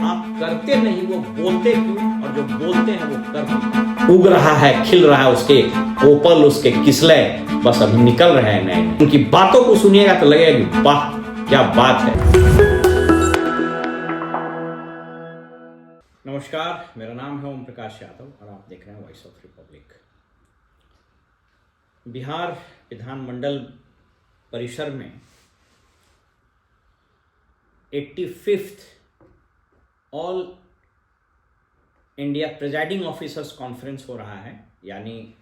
आप करते नहीं वो बोलते क्यों, और जो बोलते हैं वो करते। उग रहा है, खिल रहा है, उसके कोपल, उसके किसले बस अभी निकल रहे हैं नए। उनकी बातों को सुनिएगा तो लगेगा कि वाह क्या बात है। नमस्कार, मेरा नाम है ओम प्रकाश यादव और आप देख रहे हैं वॉइस ऑफ रिपब्लिक। बिहार विधानमंडल परिसर में 85th all India presiding officers conference हो रहा है, यानी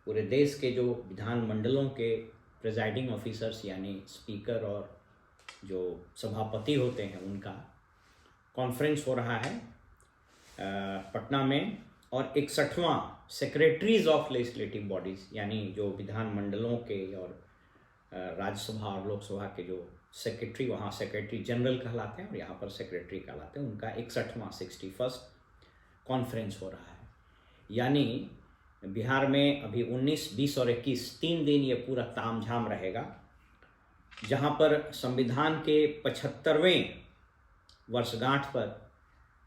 पूरे देश के जो विधानमंडलों के प्रेजाइडिंग ऑफिसर्स यानी स्पीकर और जो सभापति होते हैं उनका कॉन्फ्रेंस हो रहा है पटना में। और 61वां सेक्रेटरीज ऑफ लेजिस्लेटिव बॉडीज़ यानी जो विधानमंडलों के और राज्यसभा और लोकसभा के जो सेक्रेटरी, वहाँ सेक्रेटरी जनरल कहलाते हैं और यहाँ पर सेक्रेटरी कहलाते हैं, उनका 61वां 61st कॉन्फ्रेंस हो रहा है। यानी बिहार में अभी 19, 20 और 21 3 दिन ये पूरा तामझाम रहेगा, जहाँ पर संविधान के 75वें वर्षगांठ पर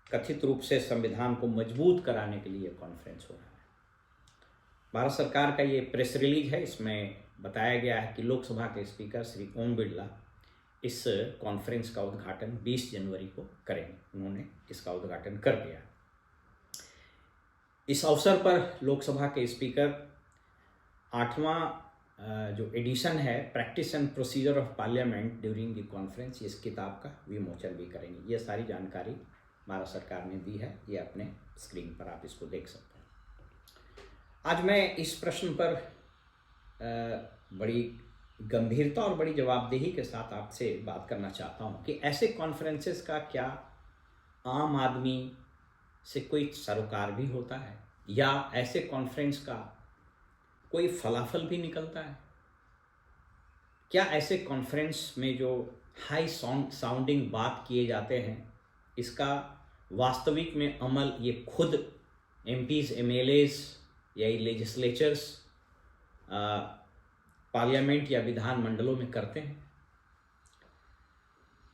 कथित रूप से संविधान को मजबूत कराने के लिए कॉन्फ्रेंस हो रहा है। भारत सरकार का ये प्रेस रिलीज है, इसमें बताया गया है कि लोकसभा के स्पीकर श्री ओम बिरला इस कॉन्फ्रेंस का उद्घाटन 20 जनवरी को करेंगे। उन्होंने इसका उद्घाटन कर दिया। इस अवसर पर लोकसभा के स्पीकर 8वां जो एडिशन है practice and procedure of parliament during the conference, इस किताब का विमोचन भी करेंगे। ये सारी जानकारी भारत सरकार ने दी है, ये अपने स्क्रीन पर आप इसको देख सकते हैं। आज मैं इस प्रश्न पर बड़ी गंभीरता और बड़ी जवाबदेही के साथ आपसे बात करना चाहता हूं कि ऐसे कॉन्फ्रेंसेस का क्या आम आदमी से कोई सरोकार भी होता है, या ऐसे कॉन्फ्रेंस का कोई फलाफल भी निकलता है? क्या ऐसे कॉन्फ्रेंस में जो हाई साउंडिंग बात किए जाते हैं, इसका वास्तविक में अमल ये खुद एमपीज, एमएलएज या लेजिस्लेचर्स पार्लियामेंट या विधानमंडलों में करते हैं?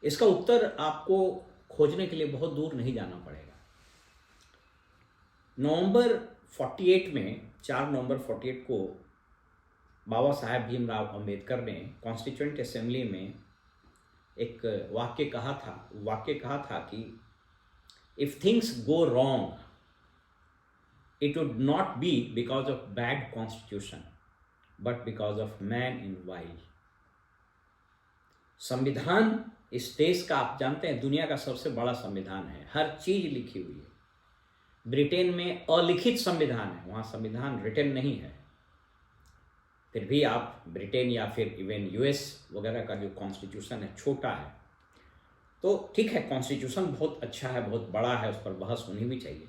इसका उत्तर आपको खोजने के लिए बहुत दूर नहीं जाना पड़ेगा। नवंबर 48 में 4 नवंबर 48 को बाबा साहेब भीमराव अंबेडकर ने कॉन्स्टिट्यूएंट असेंबली में एक वाक्य कहा था कि if things go wrong it would not be because of bad constitution but because of man in wild. संविधान इस देश का, आप जानते हैं, दुनिया का सबसे बड़ा संविधान है, हर चीज लिखी हुई है। ब्रिटेन में अलिखित संविधान है, वहां संविधान रिटन नहीं है, फिर भी आप ब्रिटेन या फिर इवन यूएस वगैरह का जो कॉन्स्टिट्यूशन है छोटा है, तो ठीक है, कॉन्स्टिट्यूशन बहुत अच्छा है, बहुत बड़ा है, उस पर बहस होनी भी चाहिए।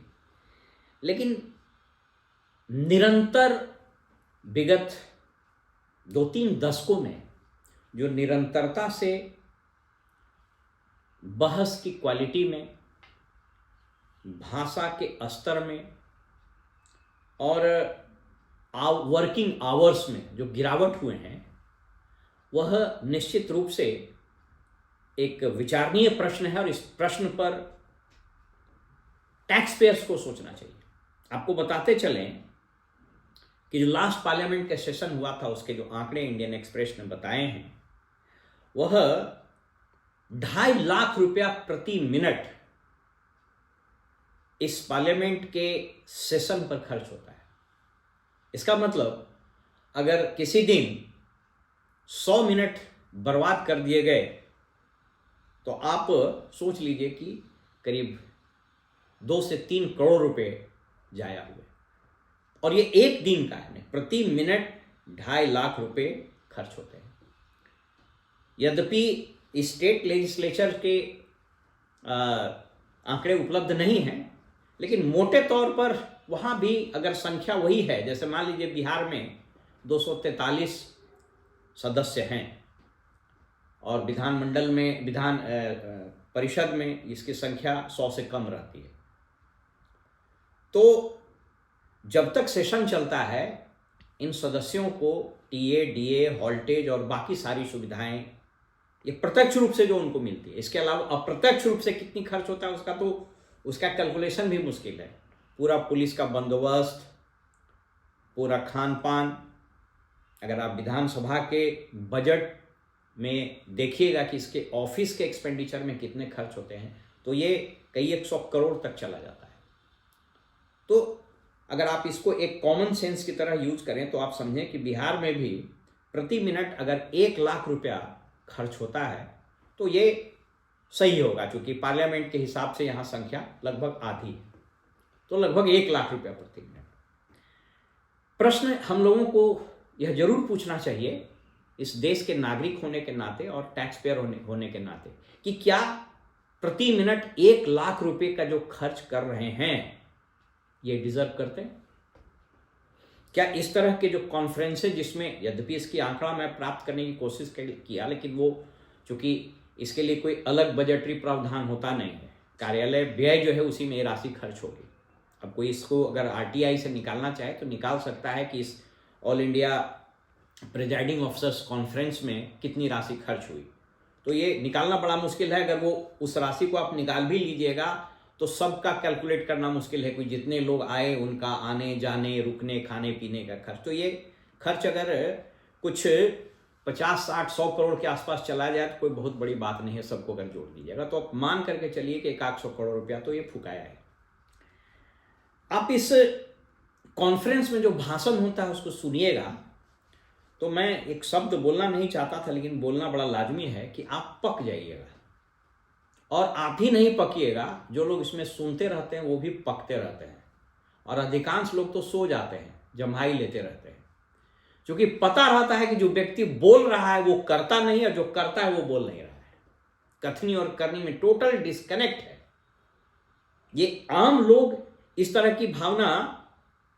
लेकिन निरंतर विगत 2-3 दशकों में जो निरंतरता से बहस की क्वालिटी में, भाषा के स्तर में और वर्किंग आवर्स में जो गिरावट हुए हैं, वह निश्चित रूप से एक विचारणीय प्रश्न है और इस प्रश्न पर टैक्स पेयर्स को सोचना चाहिए। आपको बताते चलें कि जो लास्ट पार्लियामेंट का सेशन हुआ था, उसके जो आंकड़े इंडियन एक्सप्रेस ने बताए हैं, वह 2.5 लाख रुपया प्रति मिनट इस पार्लियामेंट के सेशन पर खर्च होता है। इसका मतलब अगर किसी दिन 100 मिनट बर्बाद कर दिए गए तो आप सोच लीजिए कि करीब 2 से 3 करोड़ रुपए जाया हुए, और ये एक दिन का है। प्रति मिनट 2.5 लाख रुपए खर्च होते हैं। यद्यपि स्टेट लेजिस्लेचर के आंकड़े उपलब्ध नहीं हैं, लेकिन मोटे तौर पर वहाँ भी अगर संख्या वही है, जैसे मान लीजिए बिहार में 243 सदस्य हैं और विधानमंडल में, विधान परिषद में इसकी संख्या 100 से कम रहती है, तो जब तक सेशन चलता है इन सदस्यों को टीए, डीए, हॉल्टेज और बाकी सारी सुविधाएं ये प्रत्यक्ष रूप से जो उनको मिलती है। इसके अलावा अप्रत्यक्ष रूप से कितनी खर्च होता है उसका तो उसका कैलकुलेशन भी मुश्किल है। पूरा पुलिस का बंदोबस्त, पूरा खान पान, अगर आप विधानसभा के बजट में देखिएगा कि इसके ऑफिस के एक्सपेंडिचर में कितने खर्च होते हैं तो ये कई 100 करोड़ तक चला जाता है। तो अगर आप इसको एक कॉमन सेंस की तरह यूज करें तो आप समझें कि बिहार में भी प्रति मिनट अगर 1 लाख रुपया खर्च होता है तो ये सही होगा, क्योंकि पार्लियामेंट के हिसाब से यहाँ संख्या लगभग आधी है, तो लगभग 1 लाख रुपया प्रति मिनट। प्रश्न हम लोगों को यह जरूर पूछना चाहिए इस देश के नागरिक होने के नाते और टैक्स पेयर होने के नाते कि क्या प्रति मिनट 1 लाख रुपए का जो खर्च कर रहे हैं ये डिजर्व करते हैं? क्या इस तरह के जो कॉन्फ्रेंसेज, जिसमें यद्यपि इसकी आंकड़ा मैं प्राप्त करने की कोशिश किया, लेकिन वो चूंकि इसके लिए कोई अलग बजटरी प्रावधान होता नहीं है, कार्यालय व्यय जो है उसी में ये राशि खर्च होगी। अब कोई इसको अगर आरटीआई से निकालना चाहे तो निकाल सकता है कि इस all India presiding officers conference में कितनी राशि खर्च हुई, तो ये निकालना बड़ा मुश्किल है। अगर वो उस राशि को आप निकाल भी लीजिएगा तो सबका कैलकुलेट करना मुश्किल है, कोई जितने लोग आए उनका आने जाने रुकने खाने पीने का खर्च, तो ये खर्च अगर कुछ 50, 60, 100 करोड़ के आसपास चला जाए तो कोई बहुत बड़ी बात नहीं है, सबको अगर जोड़ दीजिएगा तो आप मान करके चलिए कि 100 करोड़ रुपया तो ये फुकाया है। आप इस कॉन्फ्रेंस में जो भाषण होता है उसको सुनिएगा तो मैं एक शब्द बोलना नहीं चाहता था, लेकिन बोलना बड़ा लाजमी है कि आप पक जाइएगा। और आप ही नहीं पकिएगा, जो लोग इसमें सुनते रहते हैं वो भी पकते रहते हैं, और अधिकांश लोग तो सो जाते हैं, जम्हाई लेते रहते हैं, क्योंकि पता रहता है कि जो व्यक्ति बोल रहा है वो करता नहीं, और जो करता है वो बोल नहीं रहा है। कथनी और करनी में टोटल डिस्कनेक्ट है। ये आम लोग इस तरह की भावना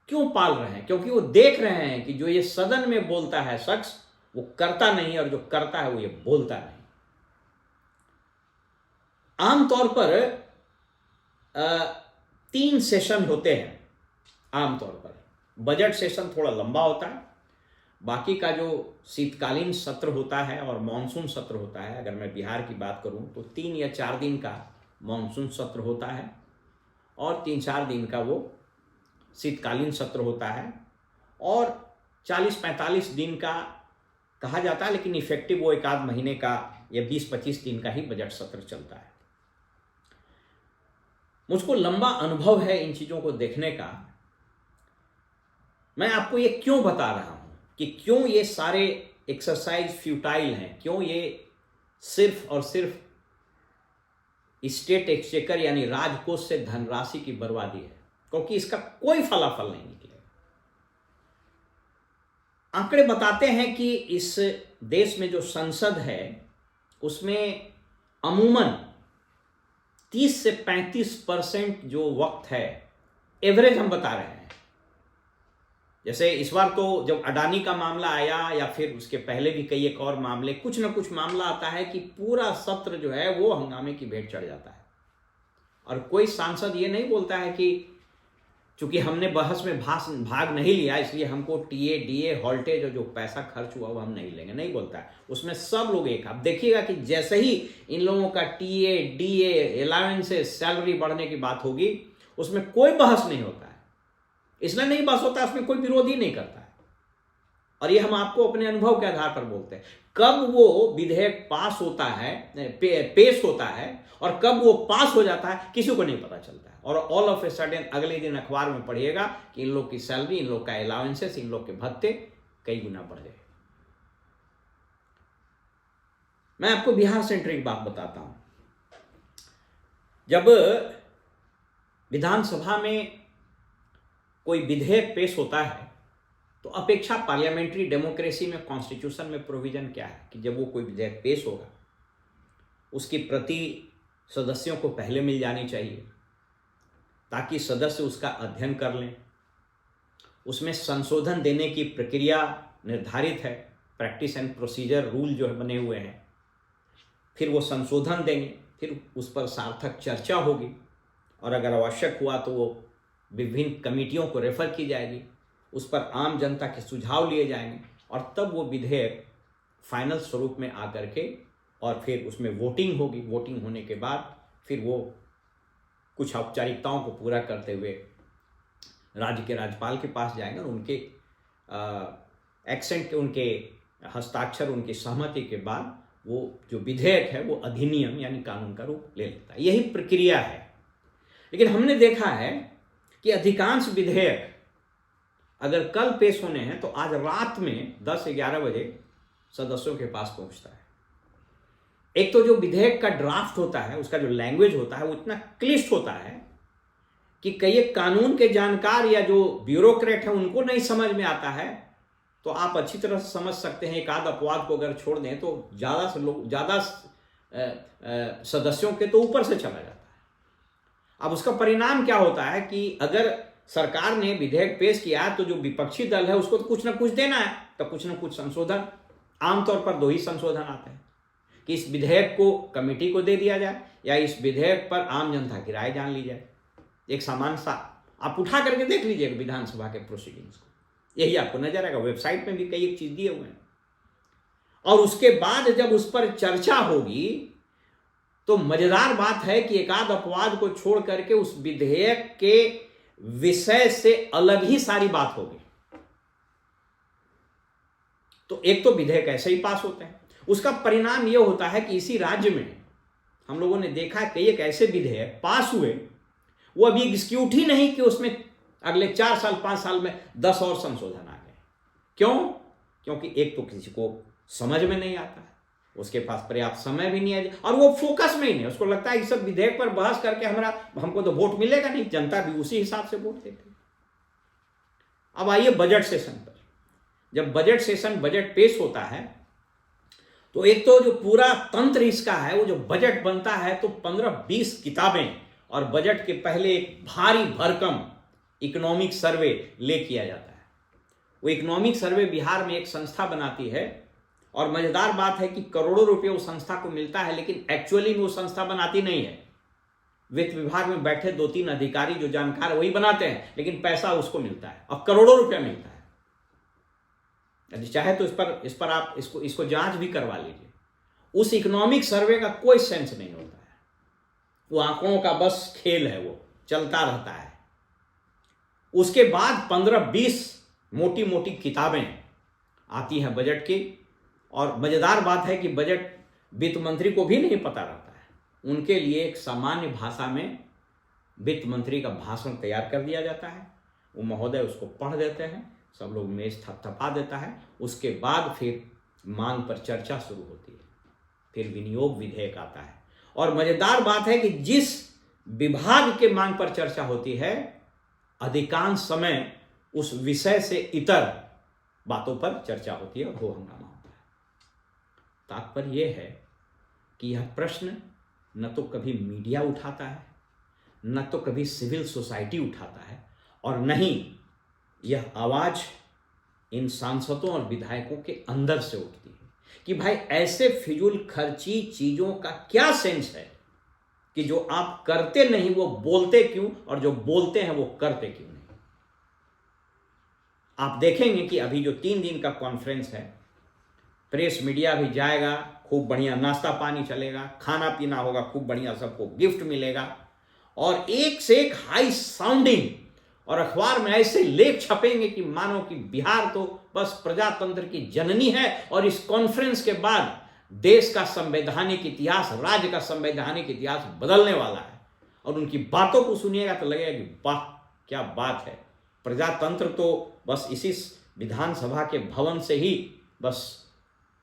क्यों पाल रहे हैं? क्योंकि वो देख रहे हैं कि जो ये सदन में बोलता है शख्स वो करता नहीं, और जो करता है वो ये बोलता नहीं। आमतौर पर 3 सेशन होते हैं। आमतौर पर बजट सेशन थोड़ा लंबा होता है, बाकी का जो शीतकालीन सत्र होता है और मानसून सत्र होता है, अगर मैं बिहार की बात करूं तो 3 या 4 दिन का मानसून सत्र होता है और 3-4 दिन का वो शीतकालीन सत्र होता है, और 40-45 दिन का कहा जाता है, लेकिन इफेक्टिव वो 1 आध महीने का या 20-25 दिन का ही बजट सत्र चलता है। मुझको लंबा अनुभव है इन चीजों को देखने का। मैं आपको ये क्यों बता रहा हूं कि क्यों ये सारे एक्सरसाइज फ्यूटाइल हैं, क्यों ये सिर्फ और सिर्फ स्टेट एक्सचेकर यानी राजकोष से धनराशि की बर्बादी है, क्योंकि इसका कोई फलाफल नहीं निकलेगा। आंकड़े बताते हैं कि इस देश में जो संसद है उसमें अमूमन 30 से 35% जो वक्त है, एवरेज हम बता रहे हैं। जैसे इस बार तो जब अडानी का मामला आया या फिर उसके पहले भी कई एक और मामले, कुछ ना कुछ मामला आता है कि पूरा सत्र जो है वो हंगामे की भेंट चढ़ जाता है, और कोई सांसद ये नहीं बोलता है कि चूंकि हमने बहस में भाग नहीं लिया इसलिए हमको टीए डीए हॉल्टेज और जो पैसा खर्च हुआ वो हम नहीं लेंगे, नहीं बोलता है। उसमें सब लोग एक, आप देखिएगा कि जैसे ही इन लोगों का टीए डीए अलाउंसेस सैलरी बढ़ने की बात होगी उसमें कोई बहस नहीं होता है। इसलिए नहीं बहस होता है, उसमें कोई विरोध ही नहीं करता है, और ये हम आपको अपने अनुभव के आधार पर बोलते हैं। कब वो विधेयक पास होता है, पेश होता है, और कब वो पास हो जाता है किसी को नहीं पता चलता है, और ऑल ऑफ ए सडन अगले दिन अखबार में पढ़िएगा कि इन लोग की सैलरी, इन लोग का अलाउंसेस, इन लोग के भत्ते कई गुना बढ़ गए। मैं आपको बिहार सेंटर एक बात बताता हूं। जब विधानसभा में कोई विधेयक पेश होता है तो अपेक्षा पार्लियामेंट्री डेमोक्रेसी में, कॉन्स्टिट्यूशन में प्रोविजन क्या है कि जब वो कोई विधेयक पेश होगा उसकी प्रति सदस्यों को पहले मिल जानी चाहिए ताकि सदस्य उसका अध्ययन कर लें। उसमें संशोधन देने की प्रक्रिया निर्धारित है, प्रैक्टिस एंड प्रोसीजर रूल जो है बने हुए हैं। फिर वो संशोधन देंगे, फिर उस पर सार्थक चर्चा होगी, और अगर आवश्यक हुआ तो वो विभिन्न कमेटियों को रेफर की जाएगी, उस पर आम जनता के सुझाव लिए जाएंगे, और तब वो विधेयक फाइनल स्वरूप में आकर के और फिर उसमें वोटिंग होगी। वोटिंग होने के बाद फिर वो कुछ औपचारिकताओं को पूरा करते हुए राज्य के राज्यपाल के पास जाएंगे और उनके एक्सेंट, उनके हस्ताक्षर, उनकी सहमति के बाद वो जो विधेयक है वो अधिनियम यानी कानून का रूप ले लेता है। यही प्रक्रिया है। लेकिन हमने देखा है कि अधिकांश विधेयक अगर कल पेश होने हैं तो आज रात में 10-11 बजे सदस्यों के पास पहुंचता है। एक तो जो विधेयक का ड्राफ्ट होता है, उसका जो लैंग्वेज होता है वो इतना क्लिष्ट होता है कि कई कानून के जानकार या जो ब्यूरोक्रेट है उनको नहीं समझ में आता है। तो आप अच्छी तरह से समझ सकते हैं, एक आध अपवाद को अगर छोड़ दें तो ज़्यादा सदस्यों के तो ऊपर से चला जाता है। अब उसका परिणाम क्या होता है कि अगर सरकार ने विधेयक पेश किया तो जो विपक्षी दल है उसको तो कुछ ना कुछ देना है, तो कुछ ना कुछ संशोधन, आमतौर पर 2 ही संशोधन आते हैं कि इस विधेयक को कमेटी को दे दिया जाए या इस विधेयक पर आम जनता की राय जान ली जाए। एक सामान्य सा आप उठा करके देख लीजिएगा विधानसभा के प्रोसीडिंग्स को, यही आपको नजर आएगा। वेबसाइट में भी कई एक चीज दिए हुए हैं। और उसके बाद जब उस पर चर्चा होगी तो मजेदार बात है कि एकाध अपवाद को छोड़ करके उस विधेयक के विषय से अलग ही सारी बात होगी। तो एक तो विधेयक ऐसे ही पास होते हैं, उसका परिणाम यह होता है कि इसी राज्य में हम लोगों ने देखा कई एक ऐसे विधेयक पास हुए, वो अभी एग्जीक्यूट ही नहीं कि उसमें अगले 4 साल 5 साल में 10 और संशोधन आ गए। क्यों? क्योंकि एक तो किसी को समझ में नहीं आता है, उसके पास पर्याप्त समय भी नहीं है और वो फोकस में ही नहीं। उसको लगता है कि सब विधेयक पर बहस करके हमको तो वोट मिलेगा नहीं, जनता भी उसी हिसाब से वोट देती है। अब आइए बजट सेशन पर। जब बजट सेशन, बजट पेश होता है तो एक तो जो पूरा तंत्र इसका है, वो जो बजट बनता है तो 15-20 किताबें और बजट के पहले एक भारी भरकम इकोनॉमिक सर्वे ले किया जाता है। वो इकोनॉमिक सर्वे बिहार में एक संस्था बनाती है और मजेदार बात है कि करोड़ों रुपए उस संस्था को मिलता है, लेकिन एक्चुअली में वो संस्था बनाती नहीं है। वित्त विभाग में बैठे 2-3 अधिकारी जो जानकार वही बनाते हैं, लेकिन पैसा उसको मिलता है और करोड़ों रुपया मिलता है। यदि चाहे तो इस पर आप इसको जांच भी करवा लीजिए। उस इकोनॉमिक सर्वे का कोई सेंस नहीं होता है, वो आंकड़ों का बस खेल है, वो चलता रहता है। उसके बाद 15-20 मोटी मोटी किताबें आती हैं बजट की। और मजेदार बात है कि बजट वित्त मंत्री को भी नहीं पता रहता है। उनके लिए एक सामान्य भाषा में वित्त मंत्री का भाषण तैयार कर दिया जाता है, वो महोदय उसको पढ़ देते हैं, सब लोग मेज थपथपा देता है। उसके बाद फिर मांग पर चर्चा शुरू होती है, फिर विनियोग विधेयक आता है। और मजेदार बात है कि जिस विभाग के मांग पर चर्चा होती है, अधिकांश समय उस विषय से इतर बातों पर चर्चा होती है और हो हंगामा होता है। तात्पर्य यह है कि यह प्रश्न न तो कभी मीडिया उठाता है, न तो कभी सिविल सोसाइटी उठाता है, और न ही यह आवाज इन सांसदों और विधायकों के अंदर से उठती है कि भाई ऐसे फिजूल खर्ची चीजों का क्या सेंस है कि जो आप करते नहीं वो बोलते क्यों, और जो बोलते हैं वो करते क्यों नहीं। आप देखेंगे कि अभी जो 3 दिन का कॉन्फ्रेंस है, प्रेस मीडिया भी जाएगा, खूब बढ़िया नाश्ता पानी चलेगा, खाना पीना होगा, खूब बढ़िया सबको गिफ्ट मिलेगा और एक से एक हाई साउंडिंग, और अखबार में ऐसे लेख छपेंगे कि मानो कि बिहार तो बस प्रजातंत्र की जननी है और इस कॉन्फ्रेंस के बाद देश का संवैधानिक इतिहास, राज्य का संवैधानिक इतिहास बदलने वाला है। और उनकी बातों को सुनिएगा तो लगेगा कि वाह क्या बात है, प्रजातंत्र तो बस इसी विधानसभा के भवन से ही बस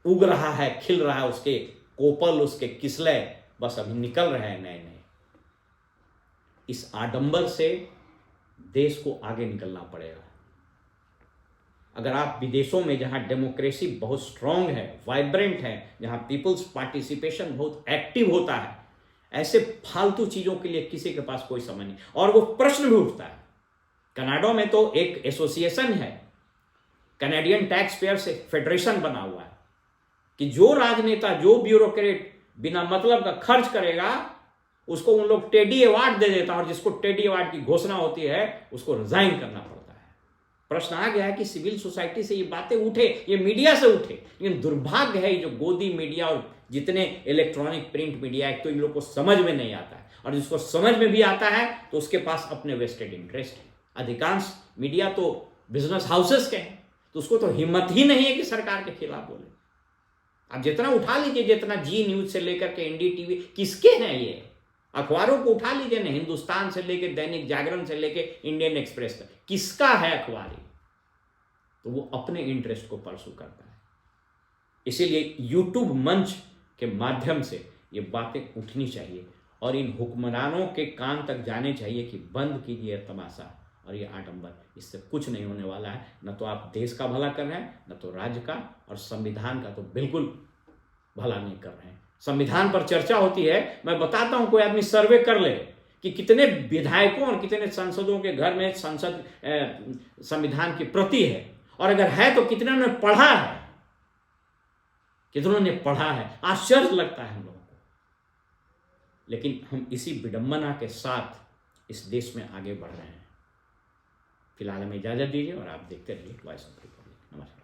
उग रहा है, खिल रहा है, उसके कोपल, उसके किस्ले बस अभी निकल रहे हैं नए नए। इस आडंबर से देश को आगे निकलना पड़ेगा। अगर आप विदेशों में जहां डेमोक्रेसी बहुत स्ट्रांग है, वाइब्रेंट है, जहां पीपल्स पार्टिसिपेशन बहुत एक्टिव होता है, ऐसे फालतू चीजों के लिए किसी के पास कोई समय नहीं। और वो प्रश्न भी उठता है। कनाडा में तो एक एसोसिएशन है, कैनेडियन टैक्स पेयर से फेडरेशन बना हुआ है कि जो राजनेता, जो ब्यूरोक्रेट बिना मतलब का खर्च करेगा उसको उन लोग टेडी अवार्ड दे देता है, और जिसको टेडी अवार्ड की घोषणा होती है उसको रिजाइन करना पड़ता है। प्रश्न आ गया है कि सिविल सोसाइटी से ये बातें उठे, ये मीडिया से उठे, लेकिन दुर्भाग्य है जो गोदी मीडिया और जितने इलेक्ट्रॉनिक प्रिंट मीडिया, एक तो इन लोग को समझ में नहीं आता है, और जिसको समझ में भी आता है तो उसके पास अपने वेस्टेड इंटरेस्ट है। अधिकांश मीडिया तो बिजनेस हाउसेस के हैं, तो उसको तो हिम्मत ही नहीं है कि सरकार के खिलाफ बोले। आप जितना उठा लीजिए, जितना जी न्यूज से लेकर के एनडीटीवी, किसके हैं ये अखबारों को उठा लीजिए ना, हिंदुस्तान से लेके दैनिक जागरण से लेके इंडियन एक्सप्रेस तक, किसका है अखबार ये? तो वो अपने इंटरेस्ट को परसू करता है। इसीलिए यूट्यूब मंच के माध्यम से ये बातें उठनी चाहिए और इन हुक्मरानों के कान तक जाने चाहिए कि बंद कीजिए तमाशा और ये आडंबर, इससे कुछ नहीं होने वाला है। न तो आप देश का भला कर रहे हैं, न तो राज्य का, और संविधान का तो बिल्कुल भला नहीं कर रहे हैं। संविधान पर चर्चा होती है, मैं बताता हूं, कोई आदमी सर्वे कर ले कि कितने विधायकों और कितने सांसदों के घर में संसद संविधान की प्रति है, और अगर है तो कितने ने पढ़ा है, कितनों ने पढ़ा है। आश्चर्य लगता है हम लोगों को, लेकिन हम इसी विडंबना के साथ इस देश में आगे बढ़ रहे हैं। फिलहाल हमें इजाजत दीजिए और आप देखते रहिए वॉइस ऑफ रिपब्लिक। नमस्कार।